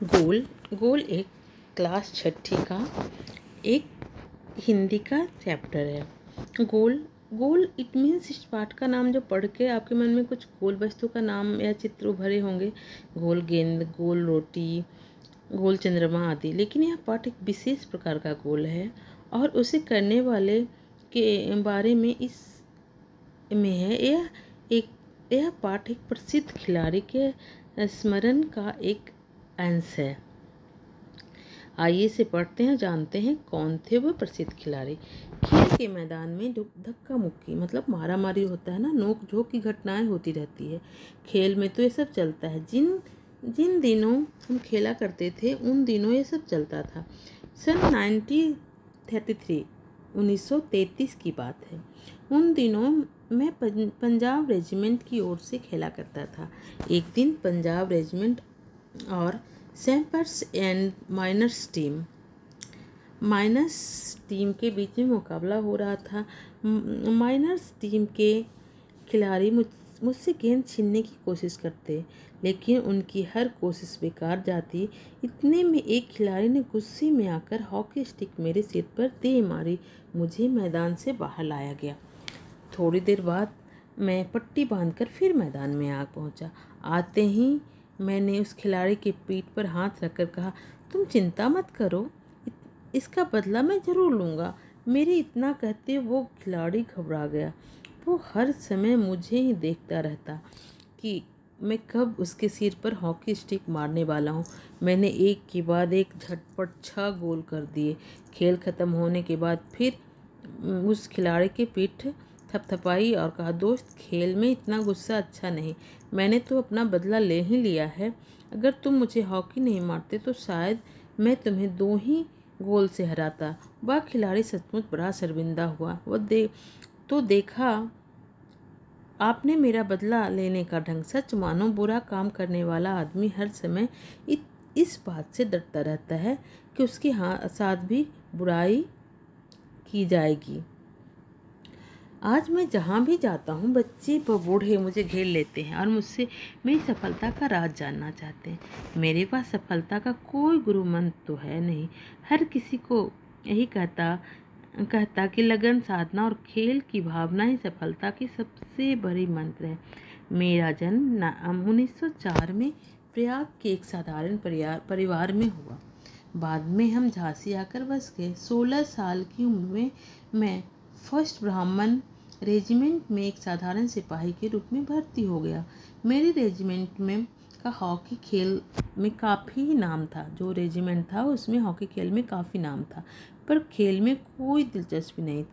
गोल गोल एक क्लास छठी का एक हिंदी का चैप्टर है। गोल गोल इट मीन्स इस पाठ का नाम जो पढ़ के आपके मन में कुछ गोल वस्तु का नाम या चित्र उभरे होंगे, गोल गेंद, गोल रोटी, गोल चंद्रमा आदि। लेकिन यह पाठ एक विशेष प्रकार का गोल है और उसे करने वाले के बारे में इस में है। यह पाठ एक प्रसिद्ध खिलाड़ी के स्मरण का एक अंश है। आइए इसे पढ़ते हैं, जानते हैं कौन थे वो प्रसिद्ध खिलाड़ी। खेल के मैदान में धक्का मुक्की मतलब मारा मारी होता है ना, नोक झोंक की घटनाएं होती रहती है। खेल में तो ये सब चलता है। जिन जिन दिनों हम खेला करते थे उन दिनों ये सब चलता था। सन 1933 की बात है। उन दिनों मैं पंजाब रेजिमेंट की ओर से खेला करता था। एक दिन पंजाब रेजिमेंट और सैपर्स एंड माइनर्स टीम के बीच में मुकाबला हो रहा था। माइनर्स टीम के खिलाड़ी मुझसे गेंद छीनने की कोशिश करते, लेकिन उनकी हर कोशिश बेकार जाती। इतने में एक खिलाड़ी ने गुस्से में आकर हॉकी स्टिक मेरे सिर पर दे मारी। मुझे मैदान से बाहर लाया गया। थोड़ी देर बाद मैं पट्टी बांधकर फिर मैदान में आ पहुंचा। आते ही मैंने उस खिलाड़ी की पीठ पर हाथ रखकर कहा, तुम चिंता मत करो, इसका बदला मैं ज़रूर लूँगा। मेरे इतना कहते वो खिलाड़ी घबरा गया। वो हर समय मुझे ही देखता रहता कि मैं कब उसके सिर पर हॉकी स्टिक मारने वाला हूँ। मैंने एक के बाद एक झटपट 6 गोल कर दिए। खेल खत्म होने के बाद फिर उस खिलाड़ी की पीठ थपथपाई और कहा, दोस्त खेल में इतना गुस्सा अच्छा नहीं। मैंने तो अपना बदला ले ही लिया है। अगर तुम मुझे हॉकी नहीं मारते तो शायद मैं तुम्हें 2 ही गोल से हराता। वह खिलाड़ी सचमुच बड़ा शर्मिंदा हुआ। देखा आपने मेरा बदला लेने का ढंग। सच मानो बुरा काम करने वाला आदमी हर समय इस बात से डरता रहता है कि उसके साथ भी बुराई की जाएगी। आज मैं जहाँ भी जाता हूँ बच्चे व बूढ़े मुझे घेर लेते हैं और मुझसे मेरी सफलता का राज जानना चाहते हैं। मेरे पास सफलता का कोई गुरु मंत्र तो है नहीं। हर किसी को यही कहता कि लगन, साधना और खेल की भावना ही सफलता की सबसे बड़ी मंत्र है। मेरा जन्म 1904 में प्रयाग के एक साधारण परिवार में हुआ। बाद में हम झांसी आकर बस गए। 16 साल की उम्र में मैं फर्स्ट ब्राह्मण रेजिमेंट में एक साधारण सिपाही के रूप में भर्ती हो गया। मेरे रेजिमेंट में का हॉकी खेल में काफ़ी नाम था। जो रेजिमेंट था उसमें हॉकी खेल में काफ़ी नाम था, पर खेल में कोई दिलचस्पी नहीं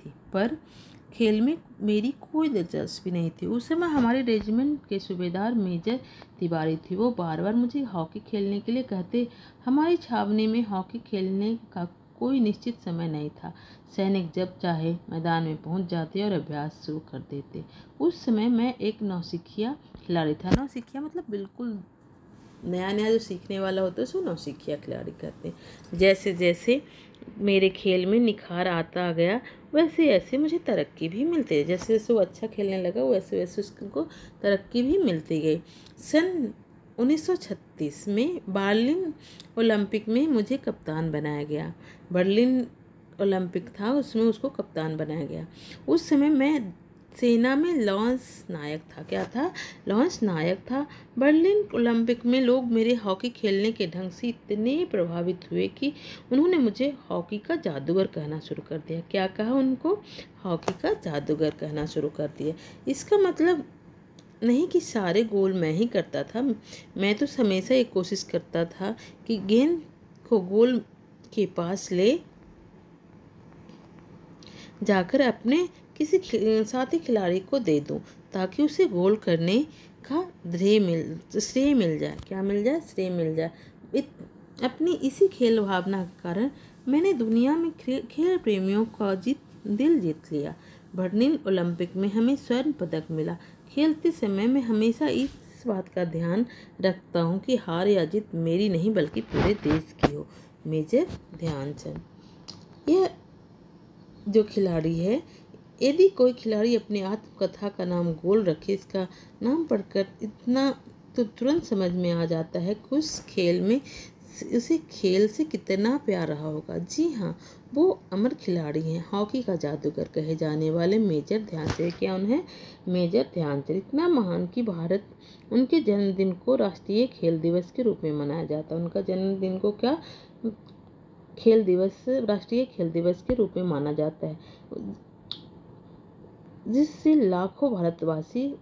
थी। उस समय हमारे रेजिमेंट के सूबेदार मेजर तिवारी थे। वो बार बार मुझे हॉकी खेलने के लिए कहते। हमारी छावनी में हॉकी खेलने का कोई निश्चित समय नहीं था। सैनिक जब चाहे मैदान में पहुंच जाते और अभ्यास शुरू कर देते। उस समय मैं एक नौसिखिया खिलाड़ी था। नौसिखिया मतलब बिल्कुल नया नया जो सीखने वाला होता है उसको नौसिखिया खिलाड़ी कहते हैं। जैसे जैसे मेरे खेल में निखार आता गया वैसे ऐसे मुझे तरक्की भी मिलती है। जैसे जैसे वो अच्छा खेलने लगा वैसे वैसे उसको तरक्की भी मिलती गई। सन 1936 में बर्लिन ओलंपिक में मुझे कप्तान बनाया गया। बर्लिन ओलंपिक था, उसमें उसको कप्तान बनाया गया। उस समय मैं सेना में लॉन्स नायक था। क्या था? लॉन्स नायक था। बर्लिन ओलंपिक में लोग मेरे हॉकी खेलने के ढंग से इतने प्रभावित हुए कि उन्होंने मुझे हॉकी का जादूगर कहना शुरू कर दिया। क्या कहा उनको? हॉकी का जादूगर कहना शुरू कर दिया। इसका मतलब नहीं कि सारे गोल मैं ही करता था। मैं तो हमेशा एक कोशिश करता था कि गेंद को गोल के पास ले जाकर अपने किसी साथी खिलाड़ी को दे दूं ताकि उसे गोल करने का श्रेय मिल जाए। क्या मिल जाए? श्रेय मिल जाए। अपनी इसी खेल भावना के कारण मैंने दुनिया में खेल प्रेमियों का दिल जीत लिया। बर्लिन ओलंपिक में हमें स्वर्ण पदक मिला। खेलते समय मैं हमेशा इस बात का ध्यान रखता हूँ कि हार या जीत मेरी नहीं बल्कि पूरे देश की हो। मेजर ध्यानचंद। यह जो खिलाड़ी है, यदि कोई खिलाड़ी अपनी आत्मकथा का नाम गोल रखे, इसका नाम पढ़कर इतना तो तुरंत समझ में आ जाता है कि उस खेल में उसे खेल से कितना प्यार रहा होगा। जी हाँ, वो अमर खिलाड़ी हैं, हॉकी का जादूगर कहे जाने वाले मेजर ध्यानचंद। क्या उन्हें मेजर ध्यानचंद इतना महान कि भारत उनके जन्मदिन को राष्ट्रीय खेल दिवस के रूप में मनाया जाता है। उनका जन्मदिन को क्या खेल दिवस, राष्ट्रीय खेल दिवस के रूप में माना जाता है, जिससे लाखों भारतवासी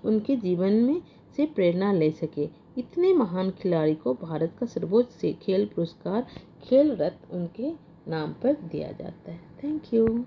उनके जीवन में से प्रेरणा ले सके। इतने महान खिलाड़ी को भारत का सर्वोच्च खेल पुरस्कार खेल रत्न उनके नाम पर दिया जाता है। Thank you.